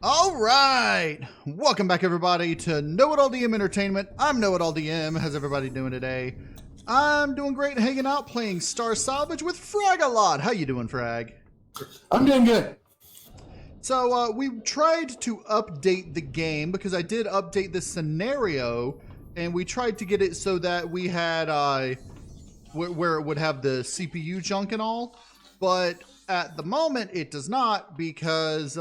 All right, welcome back everybody to KnowItAllDM Entertainment. I'm KnowItAllDM. How's everybody doing today? I'm doing great, hanging out, playing Star Salvage with FragALot. How you doing, Frag? I'm doing good. So we tried to update the game because I did update the scenario, and we tried to get it so that we had where it would have the CPU junk and all, but at the moment it does not because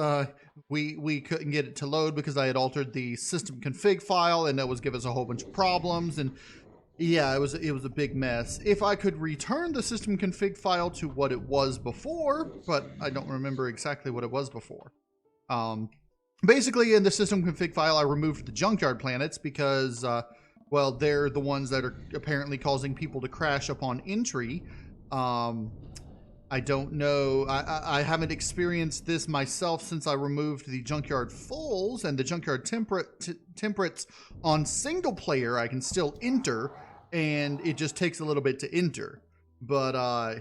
we couldn't get it to load because I had altered the system config file, and that was giving us a whole bunch of problems. And yeah, it was a big mess. If I could return the system config file to what it was before, but I don't remember exactly what it was before. Basically, in the system config file, I removed the junkyard planets because, well, they're the ones that are apparently causing people to crash upon entry. I don't know. I haven't experienced this myself since I removed the junkyard fulls, and the junkyard temperates on single player I can still enter, and it just takes a little bit to enter. But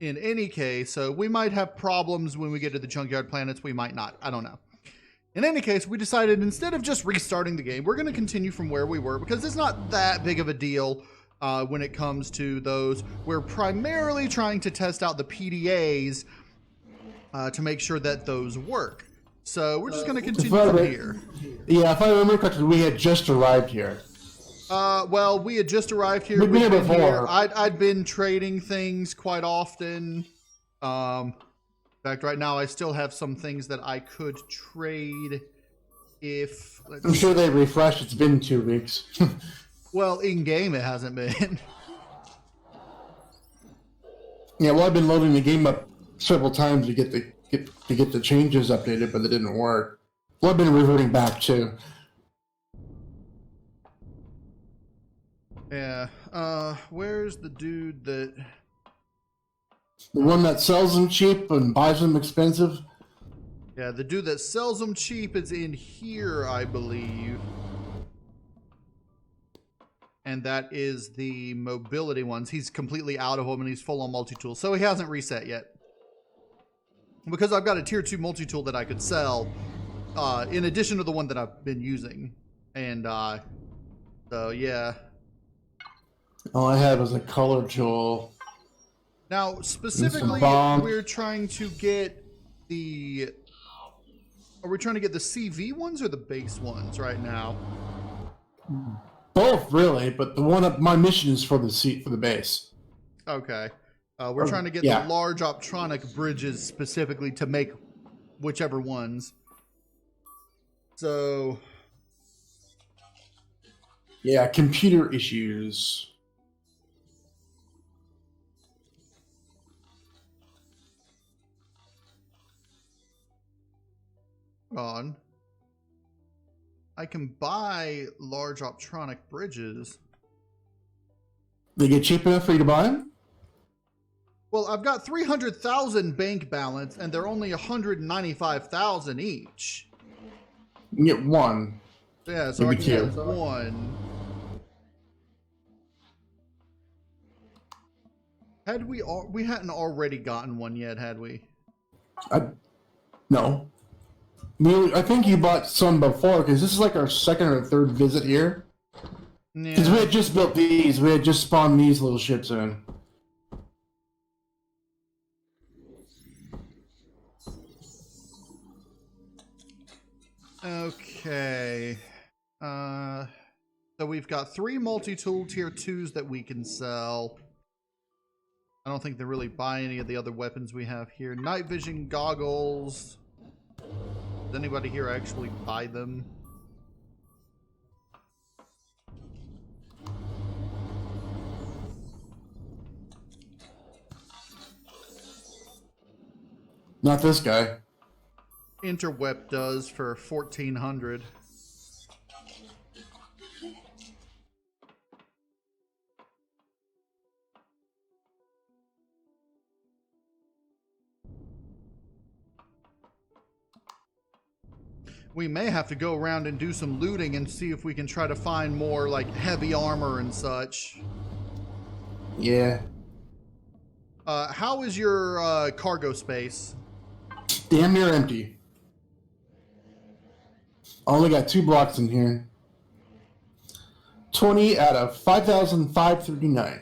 in any case, so we might have problems when we get to the junkyard planets. We might not. I don't know. In any case, we decided instead of just restarting the game, we're going to continue from where we were because it's not that big of a deal. When it comes to those, we're primarily trying to test out the PDAs to make sure that those work. So we're just going to continue from here. Yeah, if I remember correctly, we had just arrived here. Well, we had just arrived here. We've been here before. I'd been trading things quite often. In fact, right now I still have some things that I could trade if... I'm sure they refreshed. It's been 2 weeks. Well, in-game it hasn't been. Yeah, well, I've been loading the game up several times to get the changes updated, but it didn't work. Well, I've been reverting back too. Yeah. Where's the dude that... The one that sells them cheap and buys them expensive? Yeah, the dude that sells them cheap is in here, I believe. And that is the mobility ones. He's completely out of them, and he's full on multi-tool. So he hasn't reset yet. Because I've got a tier 2 multi-tool that I could sell, in addition to the one that I've been using. And, so, yeah. All I had was a color tool. Now, specifically, we're trying to get the... Are we trying to get the CV ones or the base ones right now? Both, really, but the one up my mission is for the base. Okay. We're trying to get the large optronic bridges specifically to make whichever ones. So... Yeah, computer issues. On. I can buy large optronic bridges. They get cheap enough for you to buy them? Well, I've got 300,000 bank balance, and they're only 195,000 each. You can get one. Yeah, so maybe I can get one. Had we hadn't already gotten one yet, had we? No. I think you bought some before, because this is like our second or third visit here. Because we had just built these. We had just spawned these little ships in. Okay. So we've got 3 multi-tool tier 2s that we can sell. I don't think they really buy any of the other weapons we have here. Night vision goggles. Does anybody here actually buy them? Not this guy. Interweb does for 1,400. We may have to go around and do some looting and see if we can try to find more like heavy armor and such. Yeah. How is your cargo space? Damn near empty. I only got 2 blocks in here. 20 out of 5,539.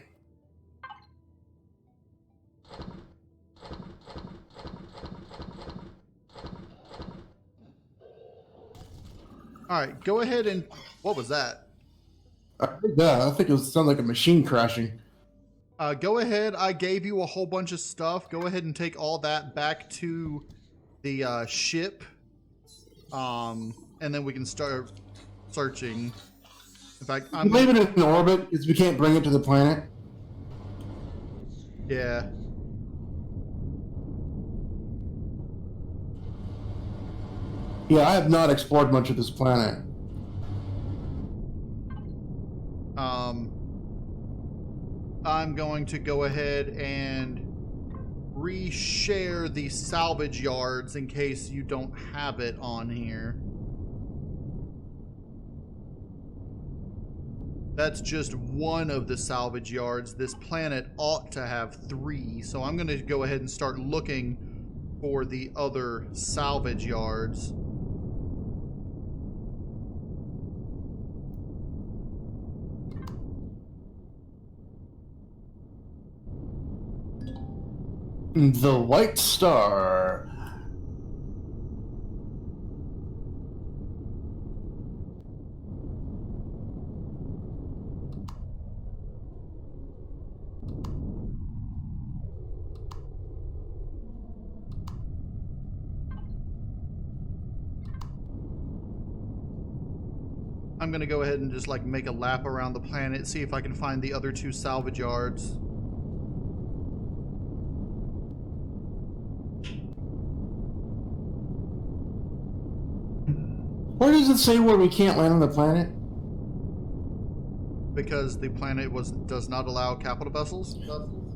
All right, go ahead and... What was that? I think it sounded like a machine crashing. Go ahead. I gave you a whole bunch of stuff. Go ahead and take all that back to the ship. And then we can start searching. In fact, I'm leaving it in orbit because we can't bring it to the planet. Yeah. Yeah, I have not explored much of this planet. I'm going to go ahead and reshare the salvage yards in case you don't have it on here. That's just one of the salvage yards. This planet ought to have 3, so I'm going to go ahead and start looking for the other salvage yards. The White Star. I'm going to go ahead and just like make a lap around the planet, see if I can find the other 2 salvage yards. Where does it say where we can't land on the planet? Because the planet does not allow capital vessels?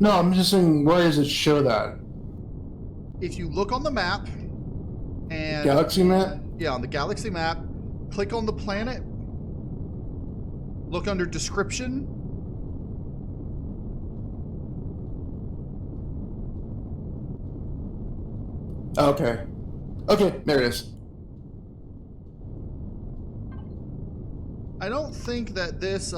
No, I'm just saying, where does it show that? If you look on the map and... Galaxy map? Yeah, on the galaxy map, click on the planet, look under description. Okay. Okay, there it is. I don't think that this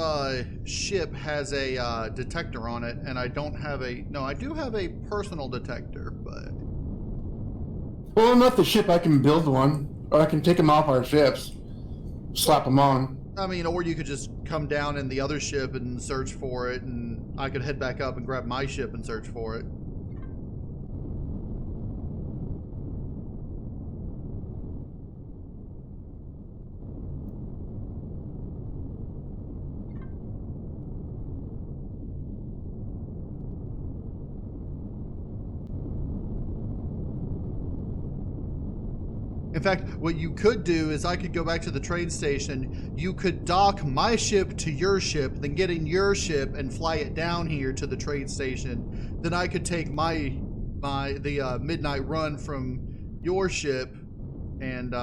ship has a detector on it, and I don't have a... No, I do have a personal detector, but... Well, not the ship. I can build one. Or I can take them off our ships. Slap them on. I mean, or you could just come down in the other ship and search for it, and I could head back up and grab my ship and search for it. In fact, what you could do is I could go back to the train station. You could dock my ship to your ship, then get in your ship and fly it down here to the train station. Then I could take the midnight run from your ship and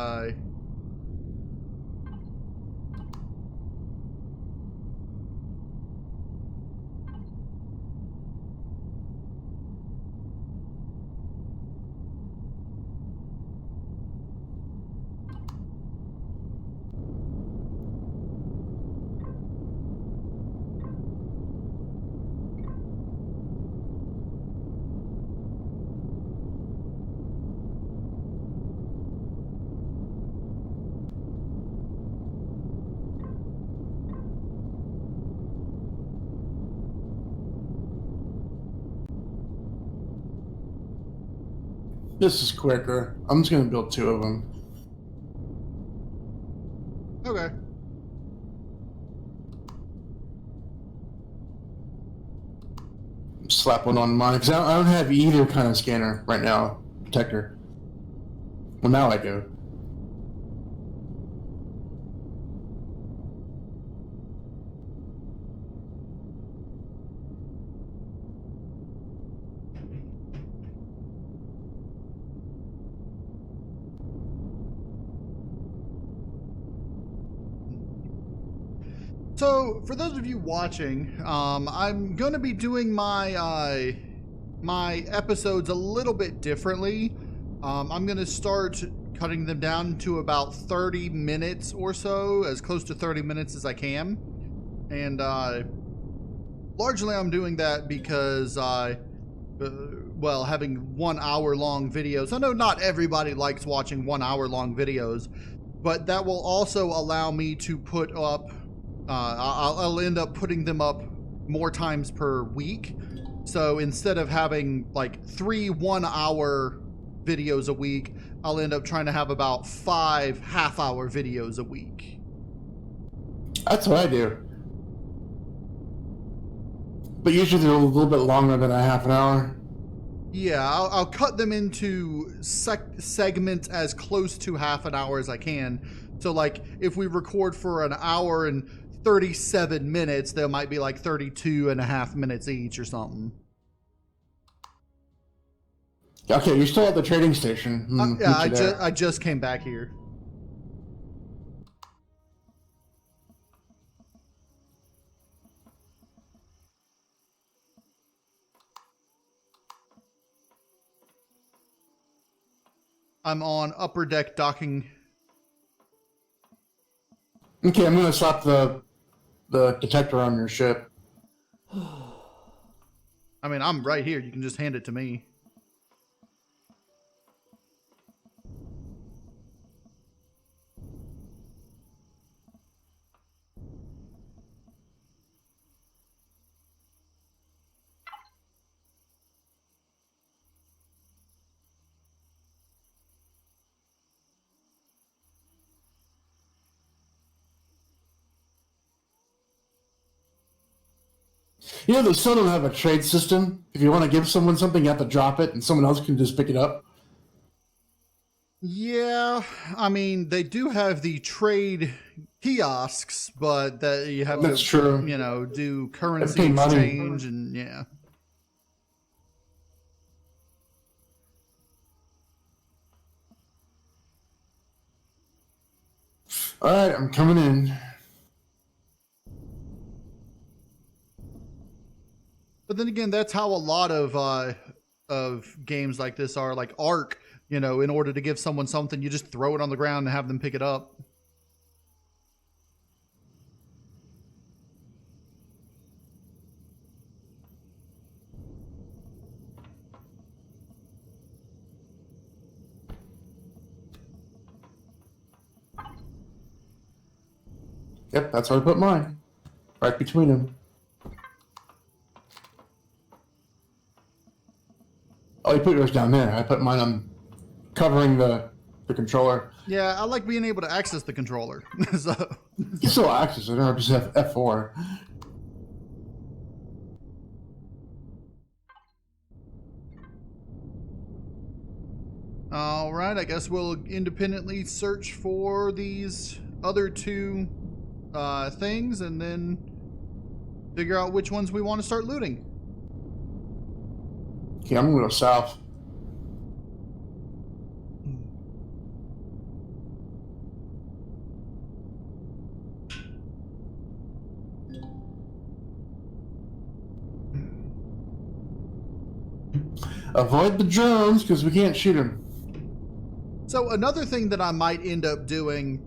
This is quicker. I'm just gonna build 2 of them. okay. Slap one on mine, because I don't have either kind of scanner right now. Detector. Well, now I do. So, for those of you watching, I'm going to be doing my episodes a little bit differently. I'm going to start cutting them down to about 30 minutes or so, as close to 30 minutes as I can. And largely I'm doing that because well, having 1 hour long videos. I know not everybody likes watching 1 hour long videos, but that will also allow me to put up, I'll end up putting them up more times per week. So instead of having like 3 1 hour videos a week, I'll end up trying to have about 5 half-hour videos a week. That's what I do. But usually they're a little bit longer than a half an hour. Yeah, I'll cut them into segments as close to half an hour as I can. So like if we record for an hour and 37 minutes, there might be like 32 and a half minutes each or something. Okay, you're still at the trading station. Yeah, I just came back here. I'm on upper deck docking. Okay, I'm gonna slap the detector on your ship. I mean, I'm right here. You can just hand it to me. You know, they still don't have a trade system. If you want to give someone something, you have to drop it, and someone else can just pick it up. Yeah, I mean, they do have the trade kiosks, but that you have That's to, true. you know, do currency Pay money. exchange and yeah. All right, I'm coming in. But then again, that's how a lot of games like this are, like Ark. You know, in order to give someone something, you just throw it on the ground and have them pick it up. Yep, that's where I put mine. Right between them. Oh, you put yours down there. I put mine on covering the controller. Yeah, I like being able to access the controller. So You can still access it, or just have F4. all right, I guess we'll independently search for these other two things and then figure out which ones we want to start looting. Okay, I'm gonna go south. Avoid the drones because we can't shoot them. So another thing that I might end up doing,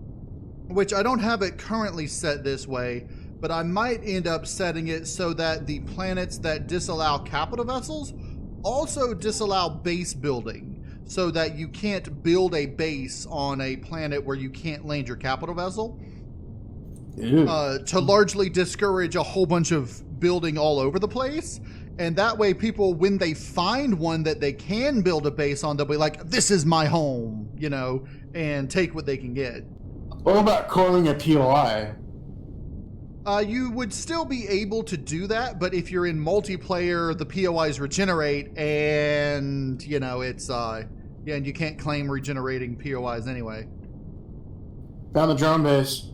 which I don't have it currently set this way, but I might end up setting it so that the planets that disallow capital vessels also disallow base building, so that you can't build a base on a planet where you can't land your capital vessel. To largely discourage a whole bunch of building all over the place. And that way people, when they find one that they can build a base on, they'll be like, this is my home, you know, and take what they can get. What about calling a POI? You would still be able to do that, but if you're in multiplayer, the POIs regenerate, and, you know, it's, yeah, and you can't claim regenerating POIs anyway. Found the drone base.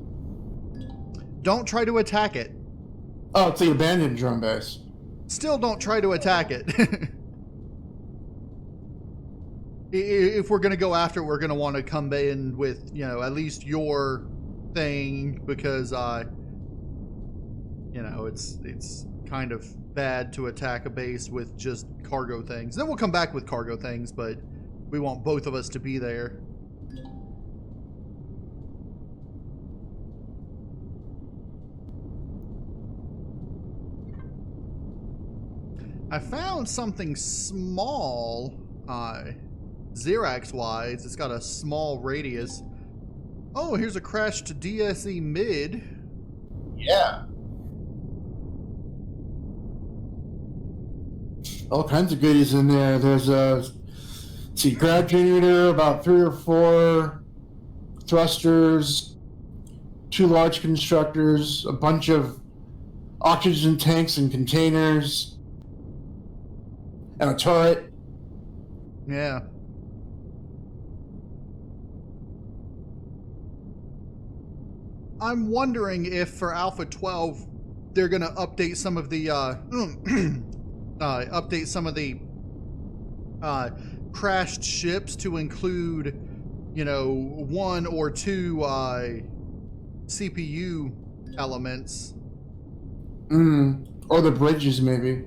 Don't try to attack it. Oh, it's the abandoned drone base. Still don't try to attack it. If we're going to go after it, we're going to want to come in with, you know, at least your thing, because, you know, it's kind of bad to attack a base with just cargo things. Then we'll come back with cargo things, but we want both of us to be there. I found something small, Xerax-wise. It's got a small radius. Oh, here's a crashed DSE mid. Yeah. All kinds of goodies in there. There's a grab generator, about 3 or 4 thrusters, 2 large constructors, a bunch of oxygen tanks and containers, and a turret. Yeah. I'm wondering if for Alpha 12 they're going to update some of the crashed ships to include, you know, 1 or 2 CPU elements. Or the bridges, maybe.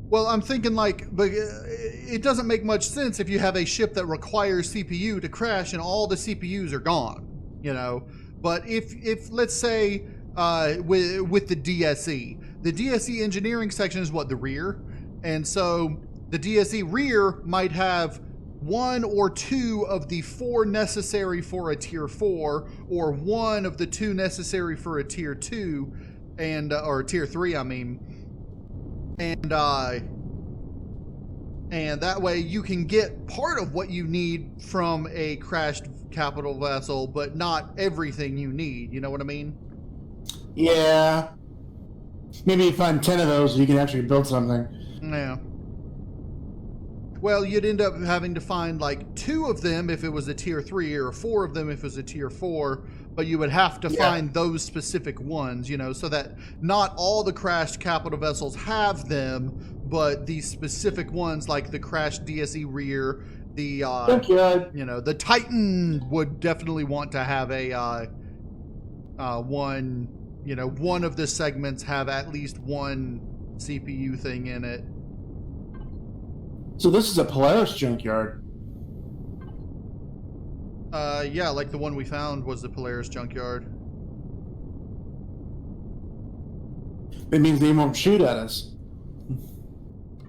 Well, I'm thinking like, but it doesn't make much sense if you have a ship that requires CPU to crash and all the CPUs are gone, you know. But if let's say with the DSE engineering section is what, the rear, and so the DSE rear might have 1 or 2 of the 4 necessary for a tier 4, or 1 of the 2 necessary for a tier 2, and or tier 3, I mean. And that way you can get part of what you need from a crashed capital vessel, but not everything you need. You know what I mean? Yeah. Maybe you find 10 of those, you can actually build something. Yeah. Well, you'd end up having to find like 2 of them if it was a tier 3, or 4 of them if it was a tier 4, but you would have to find those specific ones, you know, so that not all the crashed capital vessels have them, but the specific ones like the crashed DSE rear, the you know, the Titan would definitely want to have a one, you know, one of the segments have at least 1 CPU thing in it. So this is a Polaris junkyard. Yeah, like the one we found was the Polaris junkyard. It means they won't shoot at us.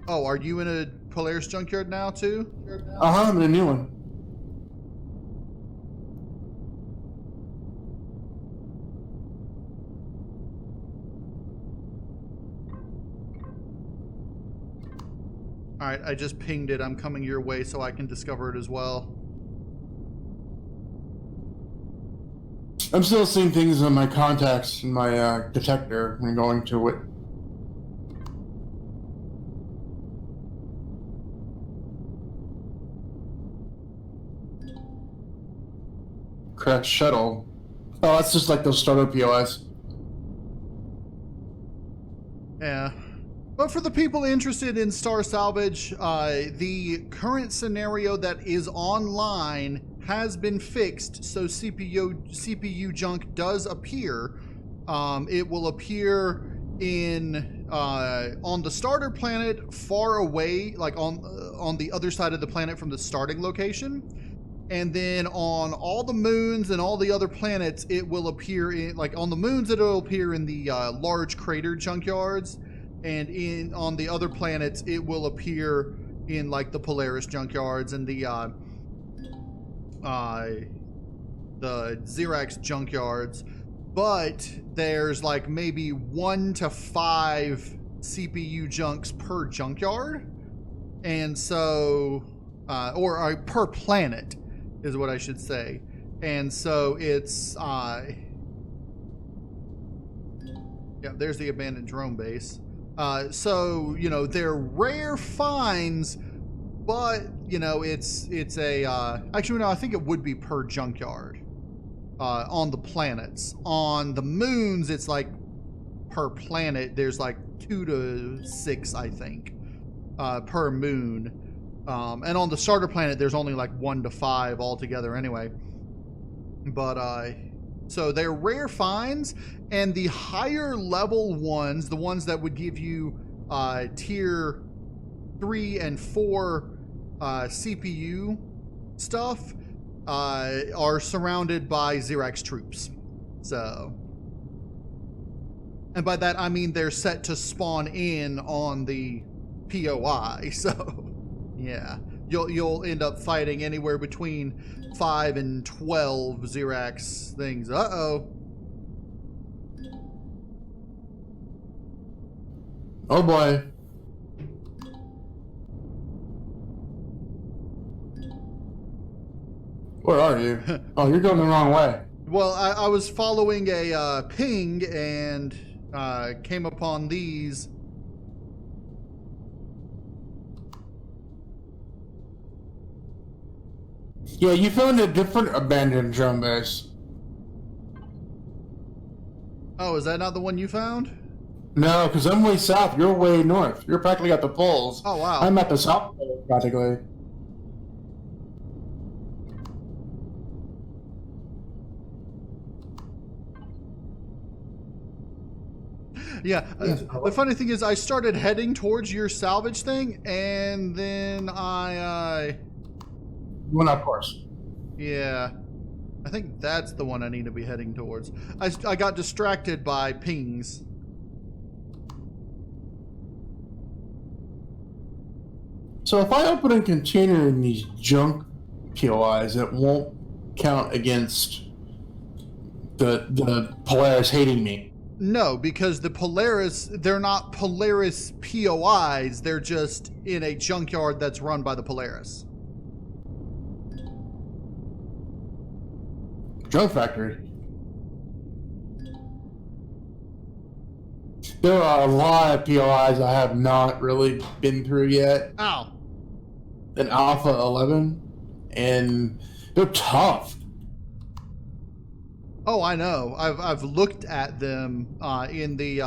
Oh, are you in a Polaris junkyard now too? I'm in a new one. Alright, I just pinged it. I'm coming your way so I can discover it as well. I'm still seeing things on my contacts in my detector when going to it. Crash shuttle. Oh, that's just like those starter POS. Yeah. But for the people interested in Star Salvage, the current scenario that is online has been fixed, so CPU junk does appear. It will appear in on the starter planet, far away, like on the other side of the planet from the starting location, and then on all the moons and all the other planets, it will appear in, like on the moons, it'll appear in the large crater junkyards, and on the other planets, it will appear in like the Polaris junkyards and the Xerax junkyards. But there's like maybe 1 to 5 CPU junks per junkyard, and so or per planet is what I should say. And so it's yeah, there's the abandoned drone base. So, you know, they're rare finds, but, you know, it's a, actually, no, I think it would be per junkyard, on the planets. On the moons, it's like per planet, there's like 2 to 6, I think, per moon. And on the starter planet, there's only like 1 to 5 altogether anyway. But, so they're rare finds, and the higher level ones, the ones that would give you tier 3 and 4 CPU stuff, are surrounded by Xerax troops. So, and by that I mean they're set to spawn in on the POI. So, yeah, you'll end up fighting anywhere between 5 and 12 Xerax things. Uh-oh. Oh boy. Where are you? Oh, you're going the wrong way. Well, I was following a ping and came upon these. Yeah, you found a different abandoned drone base. Oh, is that not the one you found? No, because I'm way south. You're way north. You're practically at the poles. Oh, wow. I'm at the south pole, practically. Yeah, the funny thing is I started heading towards your salvage thing, and then I Well, of course. yeah, I think that's the one I need to be heading towards. I got distracted by pings. So if I open a container in these junk POIs, it won't count against the Polaris hating me. No, because the Polaris, they're not Polaris POIs, they're just in a junkyard that's run by the Polaris. Junk factory. There are a lot of POIs I have not really been through yet. Ow. In Alpha 11, and they're tough. Oh, I know. I've looked at them in the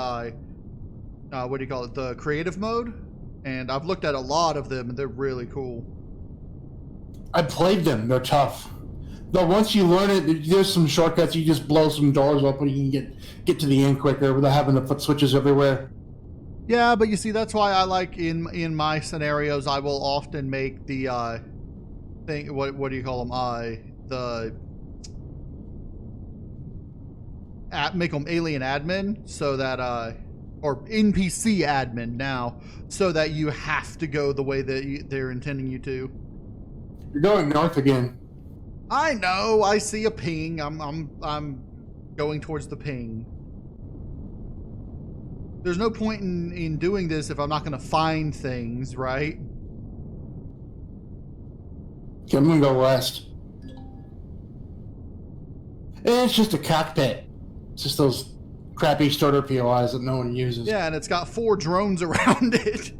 what do you call it? The creative mode, and I've looked at a lot of them, and they're really cool. I played them. They're tough. Though once you learn it, there's some shortcuts. You just blow some doors open. You can get to the end quicker without having to put switches everywhere. Yeah, but you see, that's why I like in my scenarios, I will often make the thing. What do you call them? Make them alien admin, so that or NPC admin now, so that you have to go the way that they're intending you to. You're going north again. I know. I see a ping. I'm going towards the ping. There's no point in doing this if I'm not going to find things, right? Okay, I'm gonna go west. And it's just a cockpit. It's just those crappy starter POIs that no one uses. Yeah, and it's got 4 drones around it.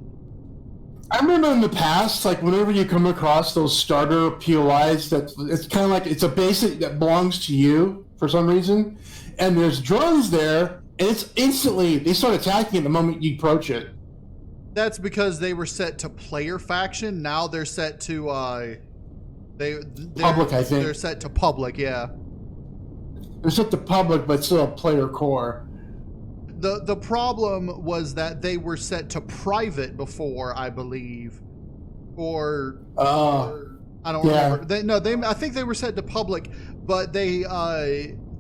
I remember in the past, like whenever you come across those starter POIs, that it's kind of like it's a basic that belongs to you for some reason, and there's drones there, and it's instantly they start attacking it the moment you approach it. That's because they were set to player faction. Now they're set to Public, I think. They're set to public. Yeah. They're set to public, but still a player core. The problem was that they were set to private before, I believe, or I don't remember. I think they were set to public, but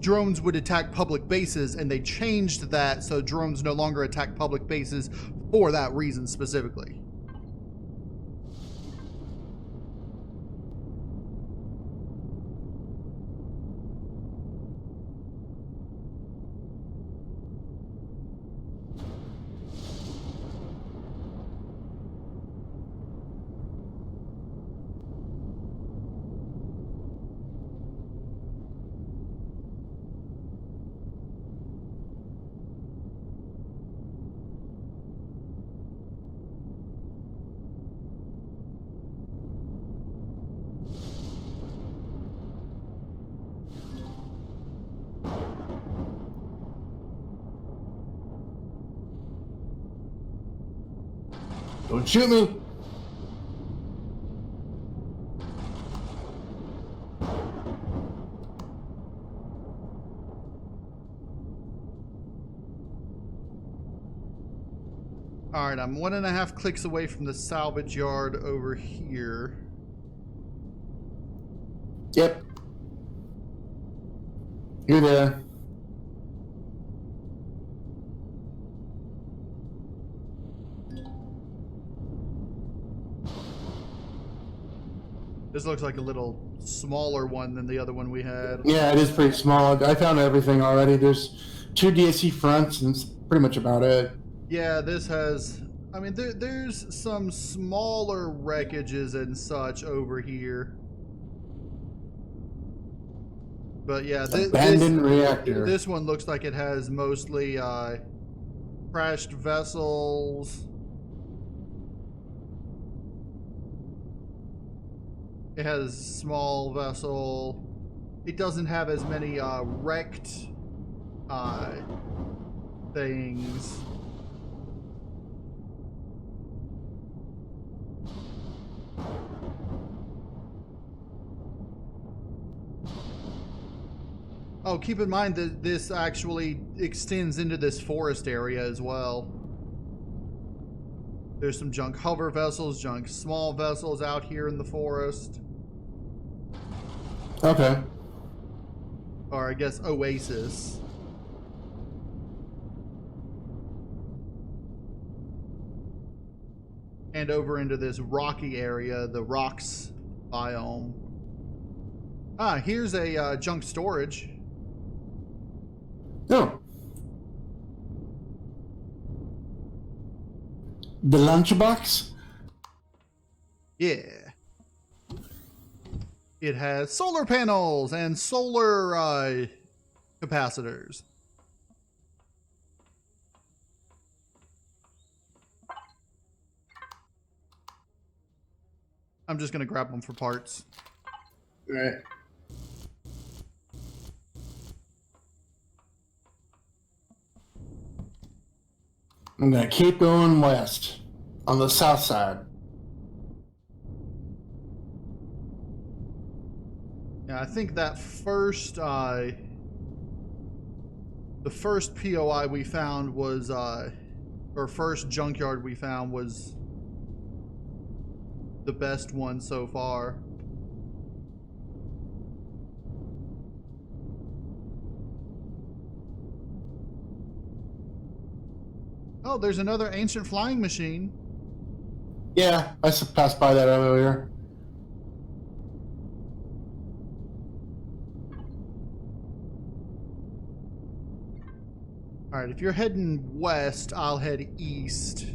drones would attack public bases, and they changed that so drones no longer attack public bases for that reason specifically. Don't shoot me! All right, I'm 1.5 clicks away from the salvage yard over here. Yep. You're there. This looks like a little smaller one than the other one we had. Yeah, it is pretty small. I found everything already. There's 2 DSC fronts, and it's pretty much about it. Yeah, this has... I mean, there's some smaller wreckages and such over here. But yeah, Abandoned reactor. This one looks like it has mostly crashed vessels. It has small vessel. It doesn't have as many wrecked things. Oh, keep in mind that this actually extends into this forest area as well. There's some junk hover vessels, junk small vessels out here in the forest. Okay. Or I guess oasis. And over into this rocky area, the rocks biome. Ah, here's a junk storage. Oh. The lunchbox? Yeah. It has solar panels and solar capacitors. I'm just going to grab them for parts. Right. I'm going to keep going west on the south side. Yeah, I think that first, the first POI we found was, or first junkyard we found was the best one so far. Oh, there's another ancient flying machine. Yeah, I passed by that earlier. All right, if you're heading west, I'll head east.